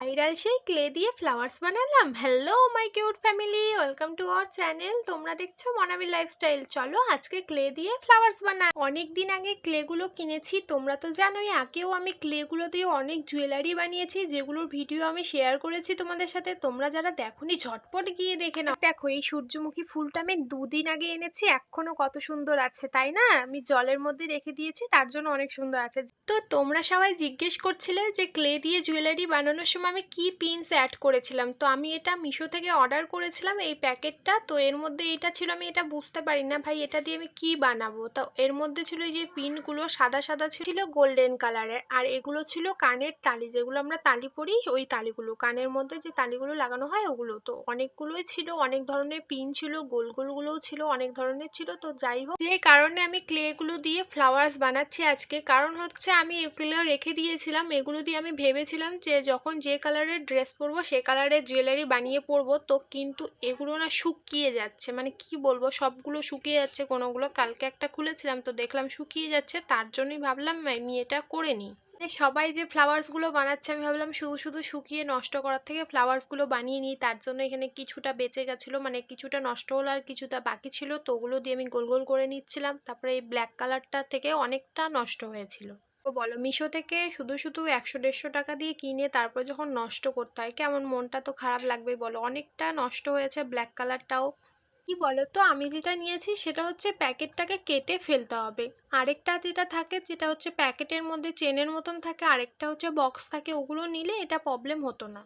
Viral সেই clay দিয়ে flowers বানালাম। Hello my cute family, welcome to our channel. তোমরা দেখছো মনামি লাইফস্টাইল। চলো আজকে ক্লে দিয়ে ফ্লাওয়ার্স বানাই। অনেক দিন আগে ক্লেগুলো কিনেছি, তোমরা তো জানোই। আগেও আমি ক্লেগুলো দিয়ে অনেক জুয়েলারি বানিয়েছি, যেগুলোর ভিডিও আমি শেয়ার করেছি তোমাদের সাথে। তোমরা যারা দেখোনি ঝটপট গিয়ে দেখে নাও। দেখো এই সূর্যমুখী ফুলটা আমি দুদিন আগে এনেছি, এখনো কত সুন্দর আছে তাই না? আমি জলের মধ্যে রেখে দিয়েছি, তার জন্য অনেক সুন্দর আছে। তো তোমরা সবাই জিজ্ঞেস করছিলে যে ক্লে দিয়ে জুয়েলারি বানানোর সময় আমি কি পিনস অ্যাড করেছিলাম। তো আমি এটা মিশো থেকে অর্ডার করেছিলাম এই প্যাকেটটা। তো এর মধ্যে এটা ছিল, আমি এটা বুঝতে পারি না ভাই এটা দিয়ে আমি কি বানাবো। তো এর মধ্যে ছিল যে পিনগুলো সাদা সাদা ছিল গোল্ডেন কালারের, আর এগুলো ছিল কানের তালি, যেগুলো আমরা তালি পরি, ওই তালিগুলো কানের মধ্যে যে তালিগুলো লাগানো হয় ওগুলো। তো অনেকগুলোই ছিল, অনেক ধরনের পিন ছিল, গোল গোলগুলোও ছিল, অনেক ধরনের ছিল। তো যাই হোক, যে কারণে আমি ক্লেগুলো দিয়ে ফ্লাওয়ার্স বানাচ্ছি আজকে, কারণ হচ্ছে আমি এগুলো রেখে দিয়েছিলাম। এগুলো দিয়ে আমি ভেবেছিলাম যে যখন যে কালারের ড্রেস পরবো সে কালারের জুয়েলারি বানিয়ে পরবো। তো কিন্তু এগুলো না শুকিয়ে যাচ্ছে, মানে কি বলবো, সবগুলো শুকিয়ে যাচ্ছে। কোনোগুলো কালকে একটা খুলেছিলাম তো দেখলাম শুকিয়ে যাচ্ছে, তার জন্যই ভাবলাম আমি এটা করে নিই। সবাই যে ফ্লাওয়ার্সগুলো বানাচ্ছে, আমি ভাবলাম শুধু শুধু শুকিয়ে নষ্ট করার থেকে ফ্লাওয়ার্সগুলো বানিয়ে নিই। তার জন্য এখানে কিছুটা বেঁচে গেছিলো, মানে কিছুটা নষ্ট হলো আর কিছুটা বাকি ছিল। তো ওগুলো দিয়ে আমি গোল গোল করে নিচ্ছিলাম। তারপরে এই ব্ল্যাক কালারটা থেকে অনেকটা নষ্ট হয়েছিল। তো বলো, মিশো থেকে শুধু শুধু 100-150 টাকা দিয়ে কিনে তারপর যখন নষ্ট করতে হয়, কেমন মনটা তো খারাপ লাগবেই বলো। অনেকটা নষ্ট হয়েছে ব্ল্যাক কালারটাও। কি বলো তো, আমি যেটা নিয়েছি সেটা হচ্ছে প্যাকেটটাকে কেটে ফেলতে হবে। আরেকটা যেটা থাকে, যেটা হচ্ছে প্যাকেটের মধ্যে চেনের মতন থাকে, আরেকটা হচ্ছে বক্স থাকে, ওগুলো নিলে এটা প্রবলেম হতো না।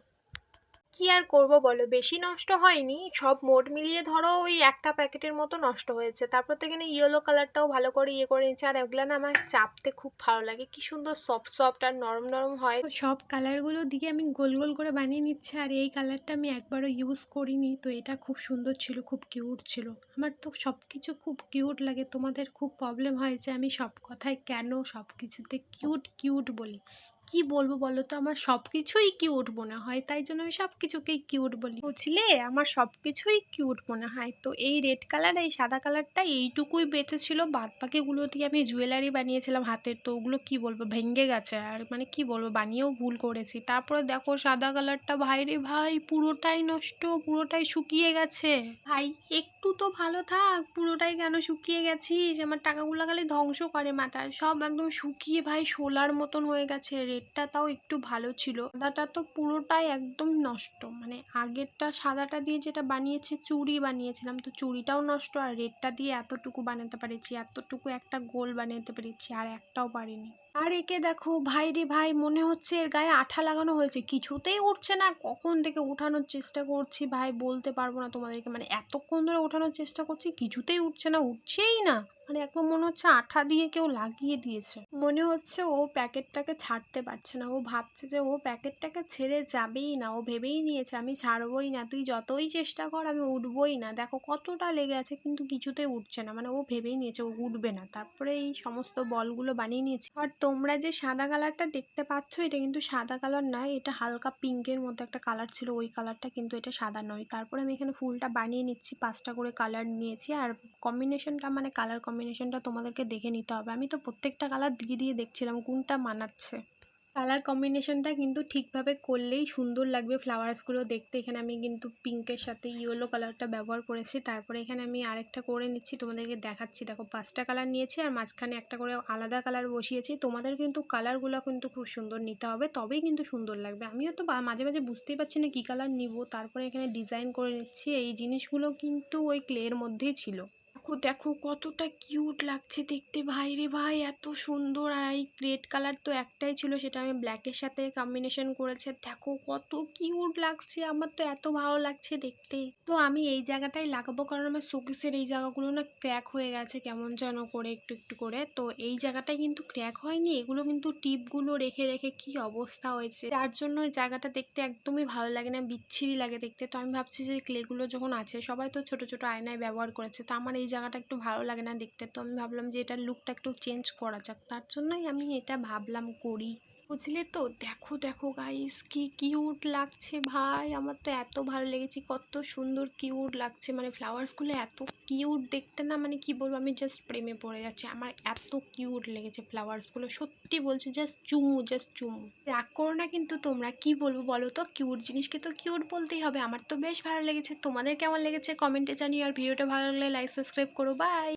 কি আর করব বলো, বেশি নষ্ট হয়নি, সব মোট মিলিয়ে ধরো ওই একটা প্যাকেটের মতো নষ্ট হয়েছে। তারপর তো এখানে ইয়েলো কালারটাও ভালো করে ইয়ে করে নিচ্ছে। আর এগুলো না আমার চাপতে খুব ভালো লাগে, কি সুন্দর সফট সফট আর নরম নরম হয়। তো সব কালারগুলো দিয়ে আমি গোল গোল করে বানিয়ে নিচ্ছি। আর এই কালারটা আমি একবারও ইউজ করিনি, তো এটা খুব সুন্দর ছিল, খুব কিউট ছিল। আমার তো সব কিছু খুব কিউট লাগে। তোমাদের খুব প্রবলেম হয় যে আমি সব কথায় কেন সব কিছুতে কিউট কিউট বলি। কি বলবো বলো তো, আমার সব কিছুই কিউট মনে হয়, তাই জন্য আমি সব কিছুকেই কিউট বলি, বুঝলে? আমার সব কিছুই কিউট মনে হয়। তো এই রেড কালার, এই সাদা কালারটা এইটুকুই বেঁচে ছিল, বাদ বাকিগুলো দিয়ে আমি জুয়েলারি বানিয়েছিলাম হাতের। তো ওগুলো কি বলবো, ভেঙে গেছে। আর মানে কি বলবো, বানিয়েও ভুল করেছি। তারপরে দেখো সাদা কালারটা, ভাই রে ভাই, পুরোটাই নষ্ট, পুরোটাই শুকিয়ে গেছে। ভাই একটু তো ভালো থাক, পুরোটাই কেন শুকিয়ে গেছিস? আমার টাকাগুলো খালি ধ্বংস করে মাথায়, সব একদম শুকিয়ে ভাই শোলার মতন হয়ে গেছে। রেডটা তাও একটু ভালো ছিল, সাদাটা তো পুরোটাই একদম নষ্ট। মানে আগেরটা সাদাটা দিয়ে যেটা বানিয়েছে, চুড়ি বানিয়েছিলাম, তো চুড়িটাও নষ্ট। আর রেডটা দিয়ে এতটুকু বানাতে পেরেছি, এতটুকু একটা গোল বানাতে পেরেছি, আর একটাও পারিনি। আর একে দেখো ভাই রে ভাই, মনে হচ্ছে এর গায়ে আঠা লাগানো হয়েছে, কিছুতেই উঠছে না। কখন থেকে উঠানোর চেষ্টা করছি ভাই, বলতে পারবো না তোমাদেরকে। মানে এতক্ষণ ধরে ওঠানোর চেষ্টা করছি, কিছুতেই উঠছে না, উঠছেই না। মানে একদম মনে হচ্ছে আঠা দিয়ে কেউ লাগিয়ে দিয়েছে। মনে হচ্ছে ও প্যাকেটটাকে ছাড়তে পারছে না, ও ভাবছে যে ও প্যাকেটটাকে ছেড়ে যাবেই না। ও ভেবেই নিয়েছে আমি ছাড়বই না, তুই যতই চেষ্টা কর আমি উঠবই না। দেখো কতটা লেগে আছে, কিন্তু কিছুতেই উঠছে না। মানে ও ভেবেই নিয়েছে ও উঠবে না। তারপরে এই সমস্ত বলগুলো বানিয়ে নিয়েছে। আর তোমরা যে সাদা কালারটা দেখতে পাচ্ছ, এটা কিন্তু সাদা কালার নয়, এটা হালকা পিঙ্কের মধ্যে একটা কালার ছিল, ওই কালারটা, কিন্তু এটা সাদা নয়। তারপরে আমি এখানে ফুলটা বানিয়ে নিচ্ছি, 5টা করে কালার নিয়েছি। আর কম্বিনেশনটা, মানে কালার কম্বিনেশনটা তোমাদেরকে দেখে নিতে হবে। আমি তো প্রত্যেকটা কালার দিয়ে দিয়ে দেখছিলাম কোনটা মানাচ্ছে। কালার কম্বিনেশনটা কিন্তু ঠিকভাবে করলেই সুন্দর লাগবে ফ্লাওয়ার্সগুলো দেখতে। এখানে আমি কিন্তু পিঙ্কের সাথে ইয়েলো কালারটা ব্যবহার করেছি। তারপরে এখানে আমি আরেকটা করে নিচ্ছি, তোমাদেরকে দেখাচ্ছি। দেখো 5টা কালার নিয়েছি, আর মাঝখানে একটা করে আলাদা কালার বসিয়েছি। তোমাদের কিন্তু কালারগুলো কিন্তু খুব সুন্দর নিতে হবে, তবেই কিন্তু সুন্দর লাগবে। আমিও তো মাঝে মাঝে বুঝতেই পারছি না কী কালার নিব। তারপরে এখানে ডিজাইন করে নিচ্ছি। এই জিনিসগুলো কিন্তু ওই ক্লের মধ্যেই ছিল। দেখো দেখো কতটা কিউট লাগছে দেখতে, ভাই রে ভাই, এত সুন্দর। আর এই রেড কালার তো একটাই ছিল, সেটা আমি ব্ল্যাকের সাথে কম্বিনেশন করেছে। দেখো কত কিউট লাগছে, আমার তো এত ভালো লাগছে দেখতে। তো আমি এই জায়গাটাই লাগাবো, কারণ আমার শোকেসের এই জায়গাগুলো না ক্র্যাক হয়ে গেছে কেমন যেন করে, একটু একটু করে। তো এই জায়গাটাই কিন্তু ক্র্যাক হয়নি, এগুলো কিন্তু টিপগুলো রেখে রেখে কি অবস্থা হয়েছে, যার জন্য এই জায়গাটা দেখতে একদমই ভালো লাগে না, বিচ্ছিরি লাগে দেখতে। তো আমি ভাবছি যে ক্লেগুলো যখন আছে, সবাই তো ছোট ছোট আয়নায় ব্যবহার করেছে, তো আমার এই জায়গাটা একটু ভালো লাগে না দেখতে। তো আমি ভাবলাম যে এটার লুকটা একটু চেঞ্জ করা যাক, তার জন্যই আমি এটা ভাবলাম করি। বুঝলে তো? দেখো দেখো গাইস, কি কিউট লাগছে ভাই, আমার তো এত ভালো লেগেছে, কত সুন্দর কিউট লাগছে, মানে ফ্লাওয়ার্সগুলো এত কিউট দেখতে না, মানে কি বলবো, আমি জাস্ট প্রেমে পড়ে যাচ্ছি, আমার এত কিউট লেগেছে ফ্লাওয়ার্সগুলো, সত্যি বলছি, জাস্ট চুমু, জাস্ট চুমু। রাগ করো না কিন্তু তোমরা, কি বলবো বলো তো, কিউট জিনিসকে তো কিউট বলতেই হবে, আমার তো বেশ ভালো লেগেছে, তোমাদের কেমন লেগেছে কমেন্টে জানিও, আর ভিডিওটা ভালো লাগলে লাইক সাবস্ক্রাইব করো, বাই।